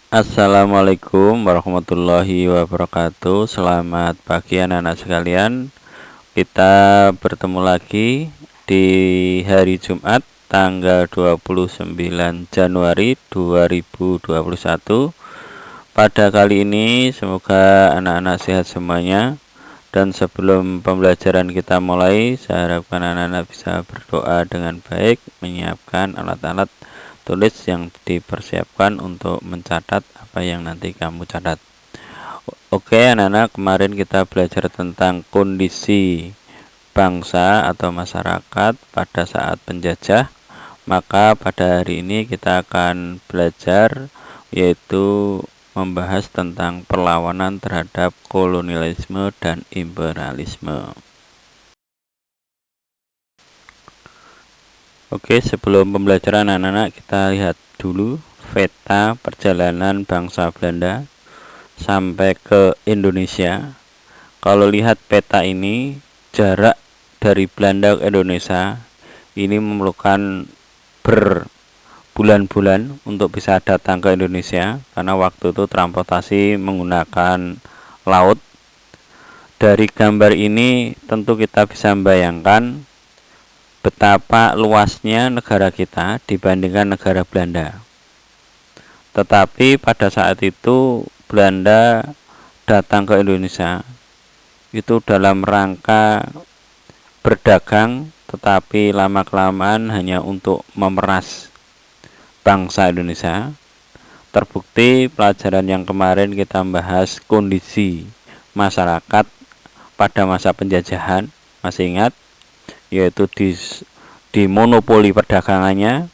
Assalamualaikum warahmatullahi wabarakatuh. Selamat pagi anak-anak sekalian. Kita bertemu lagi di hari Jumat tanggal 29 Januari 2021. Pada kali ini semoga anak-anak sehat semuanya. Dan sebelum pembelajaran kita mulai, saya harapkan anak-anak bisa berdoa dengan baik, menyiapkan alat-alat tulis yang dipersiapkan untuk mencatat apa yang nanti kamu catat. Oke anak-anak, kemarin kita belajar tentang kondisi bangsa atau masyarakat pada saat penjajah. Maka pada hari ini kita akan belajar yaitu membahas tentang perlawanan terhadap kolonialisme dan imperialisme. Oke, sebelum pembelajaran anak-anak, kita lihat dulu peta perjalanan bangsa Belanda sampai ke Indonesia. Kalau lihat peta ini, jarak dari Belanda ke Indonesia ini memerlukan berbulan-bulan untuk bisa datang ke Indonesia, karena waktu itu transportasi menggunakan laut. Dari gambar ini tentu kita bisa membayangkan betapa luasnya negara kita dibandingkan negara Belanda. Tetapi pada saat itu Belanda datang ke Indonesia itu dalam rangka berdagang, tetapi lama-kelamaan hanya untuk memeras bangsa Indonesia. Terbukti pelajaran yang kemarin kita membahas kondisi masyarakat pada masa penjajahan, masih ingat? Yaitu di monopoli perdagangannya,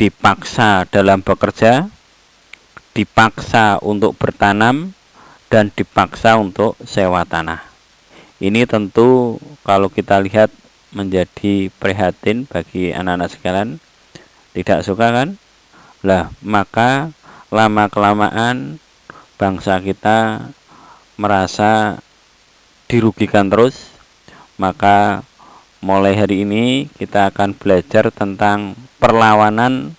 dipaksa dalam bekerja, dipaksa untuk bertanam, dan dipaksa untuk sewa tanah. Ini tentu kalau kita lihat menjadi prihatin bagi anak-anak sekalian. Tidak suka kan? Lah, maka lama-kelamaan bangsa kita merasa dirugikan terus. Maka mulai hari ini kita akan belajar tentang perlawanan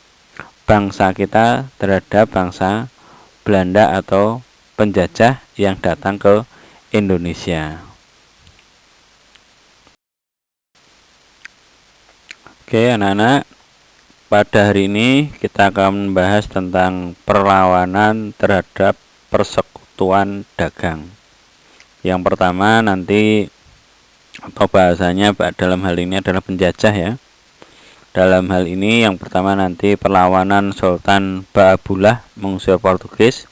bangsa kita terhadap bangsa Belanda atau penjajah yang datang ke Indonesia. Oke anak-anak, pada hari ini kita akan membahas tentang perlawanan terhadap persekutuan dagang. Yang pertama nanti atau bahasanya dalam hal ini adalah penjajah ya. Dalam hal ini yang pertama nanti perlawanan Sultan Baabullah mengusir Portugis.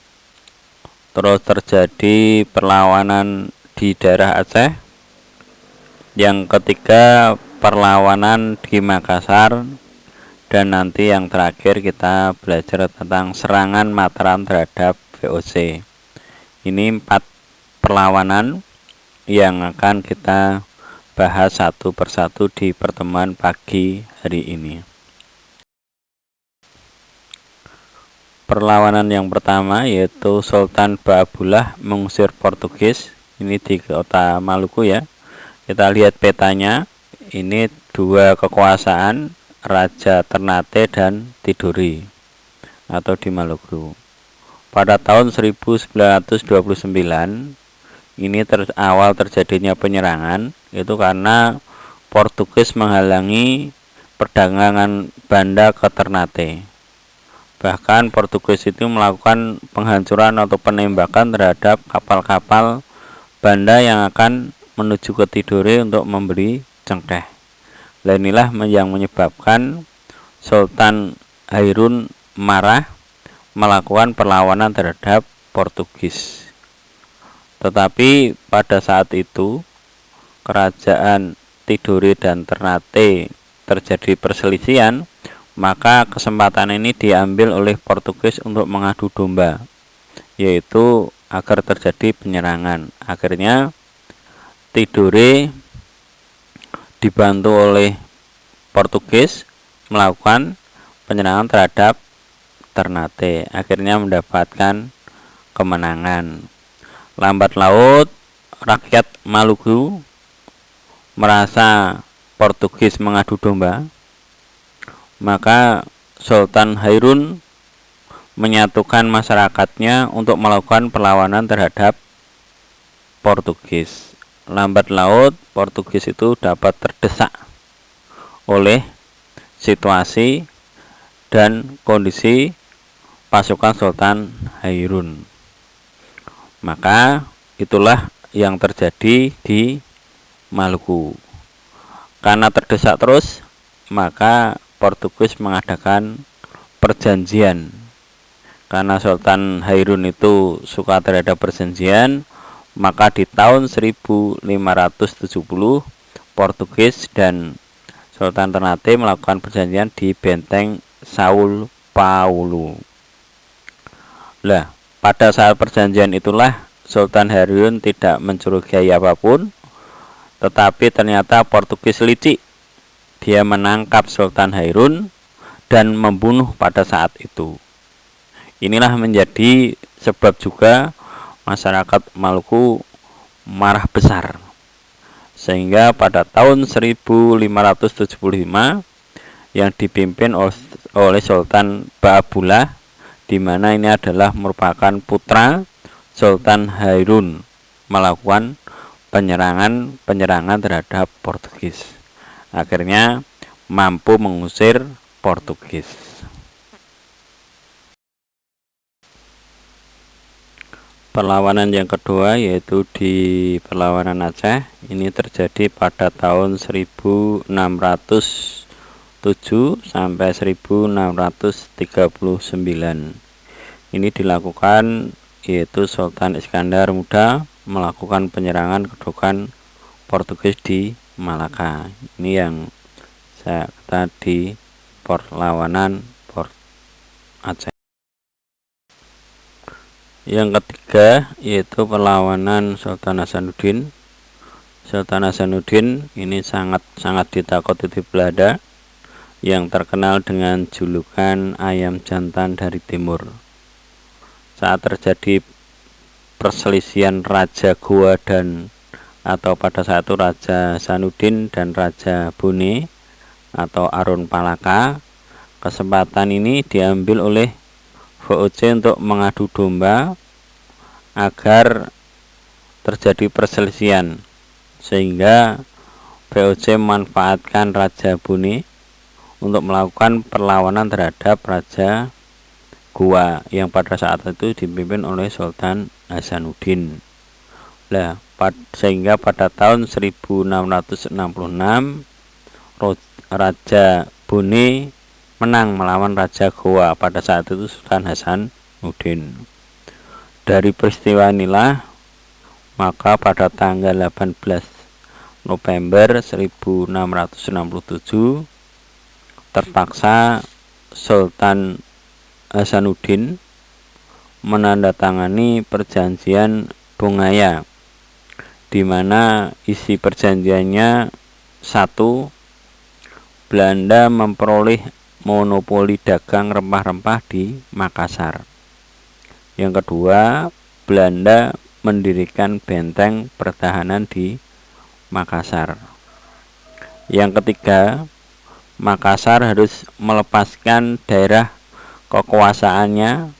Terus terjadi perlawanan di daerah Aceh. Yang ketiga perlawanan di Makassar. Dan nanti yang terakhir kita belajar tentang serangan Mataram terhadap VOC. Ini 4 perlawanan yang akan kita bahas satu persatu di pertemuan pagi hari ini. Perlawanan yang pertama yaitu Sultan Baabullah mengusir Portugis. Ini di kota Maluku ya. Kita lihat petanya. Ini 2 kekuasaan, Raja Ternate dan Tidore atau di Maluku. Pada tahun 1929 ini awal terjadinya penyerangan itu karena Portugis menghalangi perdagangan Banda ke Ternate. Bahkan Portugis itu melakukan penghancuran atau penembakan terhadap kapal-kapal Banda yang akan menuju ke Tidore untuk membeli cengkeh. Dan inilah yang menyebabkan Sultan Hairun marah melakukan perlawanan terhadap Portugis. Tetapi pada saat itu kerajaan Tidore dan Ternate terjadi perselisihan, maka kesempatan ini diambil oleh Portugis untuk mengadu domba, yaitu agar terjadi penyerangan. Akhirnya Tidore dibantu oleh Portugis melakukan penyerangan terhadap Ternate, akhirnya mendapatkan kemenangan. Lambat laut rakyat Maluku merasa Portugis mengadu domba, maka Sultan Hairun menyatukan masyarakatnya untuk melakukan perlawanan terhadap Portugis. Lambat laut Portugis itu dapat terdesak oleh situasi dan kondisi pasukan Sultan Hairun. Maka itulah yang terjadi di Maluku. Karena terdesak terus, maka Portugis mengadakan perjanjian. Karena Sultan Hairun itu suka terhadap perjanjian, maka di tahun 1570 Portugis dan Sultan Ternate melakukan perjanjian di benteng São Paulo. Lah, pada saat perjanjian itulah Sultan Hairun tidak mencurigai apapun, tetapi ternyata Portugis licik. Dia menangkap Sultan Hairun dan membunuh pada saat itu. Inilah menjadi sebab juga masyarakat Maluku marah besar, sehingga pada tahun 1575 yang dipimpin oleh Sultan Baabullah, di mana ini adalah merupakan putra Sultan Hairun, melakukan penyerangan terhadap Portugis. Akhirnya mampu mengusir Portugis. Perlawanan yang kedua yaitu di perlawanan Aceh. Ini terjadi pada tahun 1607 sampai 1639. Ini dilakukan yaitu Sultan Iskandar Muda melakukan penyerangan kedudukan Portugis di Malaka. Ini yang saya kata di perlawanan Port Aceh. Yang ketiga yaitu perlawanan Sultan Hasanuddin. Sultan Hasanuddin ini sangat ditakuti di Belanda, yang terkenal dengan julukan ayam jantan dari timur. Saat terjadi perselisihan Raja Goa atau pada saat itu Raja Hasanuddin dan Raja Bone atau Arun Palaka, kesempatan ini diambil oleh VOC untuk mengadu domba agar terjadi perselisihan, sehingga VOC memanfaatkan Raja Bone untuk melakukan perlawanan terhadap Raja Goa yang pada saat itu dipimpin oleh Sultan Hasanuddin. Nah, sehingga pada tahun 1666 Raja Bone menang melawan Raja Goa, pada saat itu Sultan Hasanuddin. Dari peristiwa inilah maka pada tanggal 18 November 1667 terpaksa Sultan Hasanuddin menandatangani perjanjian Bongaya, di mana isi perjanjiannya: satu, Belanda memperoleh monopoli dagang rempah-rempah di Makassar. Yang kedua, Belanda mendirikan benteng pertahanan di Makassar. Yang ketiga, Makassar harus melepaskan daerah kekuasaannya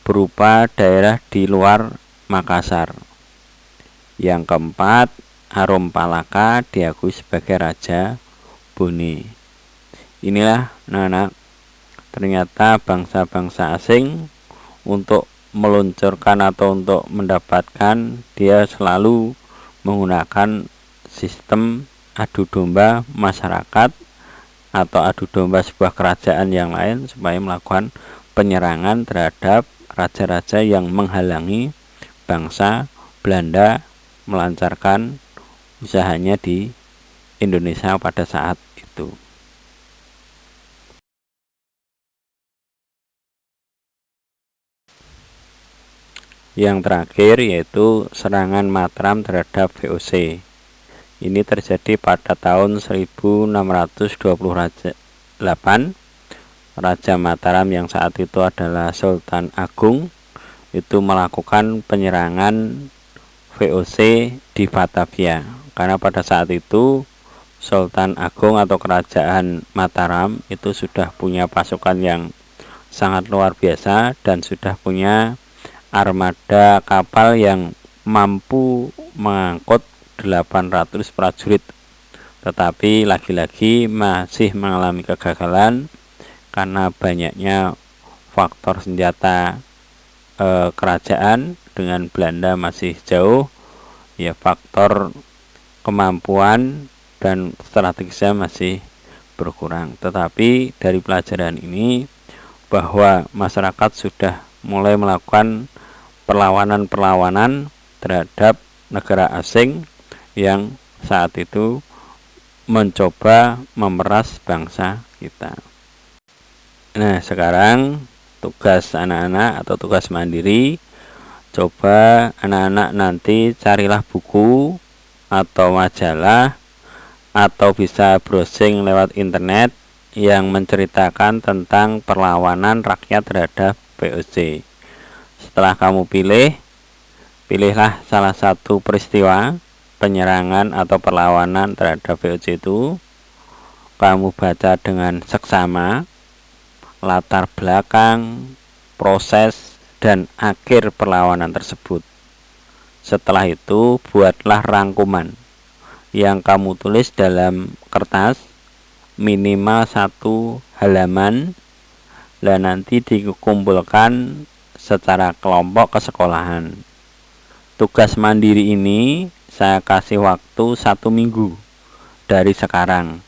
berupa daerah di luar Makassar. Yang keempat, Arum Palaka diakui sebagai Raja Bone. Inilah anak-anak, ternyata bangsa-bangsa asing untuk meluncurkan atau untuk mendapatkan, dia selalu menggunakan sistem adu domba masyarakat atau adu domba sebuah kerajaan yang lain supaya melakukan penyerangan terhadap raja-raja yang menghalangi bangsa Belanda melancarkan usahanya di Indonesia pada saat itu. Yang terakhir yaitu serangan Mataram terhadap VOC. Ini terjadi pada tahun 1628. Raja Mataram yang saat itu adalah Sultan Agung itu melakukan penyerangan VOC di Batavia, karena pada saat itu Sultan Agung atau Kerajaan Mataram itu sudah punya pasukan yang sangat luar biasa dan sudah punya armada kapal yang mampu mengangkut 800 prajurit, tetapi lagi-lagi masih mengalami kegagalan karena banyaknya faktor senjata kerajaan dengan Belanda masih jauh, ya faktor kemampuan dan strategisnya masih berkurang. Tetapi dari pelajaran ini bahwa masyarakat sudah mulai melakukan perlawanan-perlawanan terhadap negara asing yang saat itu mencoba memeras bangsa kita. Nah, sekarang tugas anak-anak atau tugas mandiri, coba anak-anak nanti carilah buku atau majalah atau bisa browsing lewat internet yang menceritakan tentang perlawanan rakyat terhadap VOC. Setelah kamu pilihlah salah satu peristiwa penyerangan atau perlawanan terhadap VOC itu. Kamu baca dengan seksama latar belakang, proses, dan akhir perlawanan tersebut. Setelah itu buatlah rangkuman yang kamu tulis dalam kertas minimal 1 halaman, dan nanti dikumpulkan secara kelompok ke sekolahan. Tugas mandiri ini saya kasih waktu 1 minggu dari sekarang,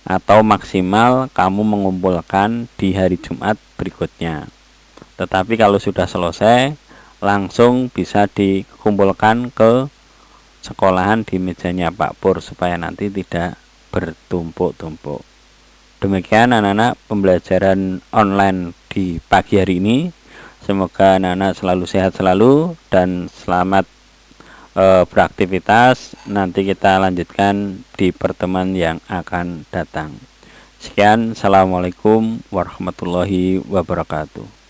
atau maksimal kamu mengumpulkan di hari Jumat berikutnya. Tetapi kalau sudah selesai langsung bisa dikumpulkan ke sekolahan di mejanya Pak Pur supaya nanti tidak bertumpuk-tumpuk. Demikian anak-anak pembelajaran online di pagi hari ini. Semoga anak-anak selalu sehat selalu dan selamat beraktivitas. Nanti kita lanjutkan di pertemuan yang akan datang. Sekian, assalamualaikum warahmatullahi wabarakatuh.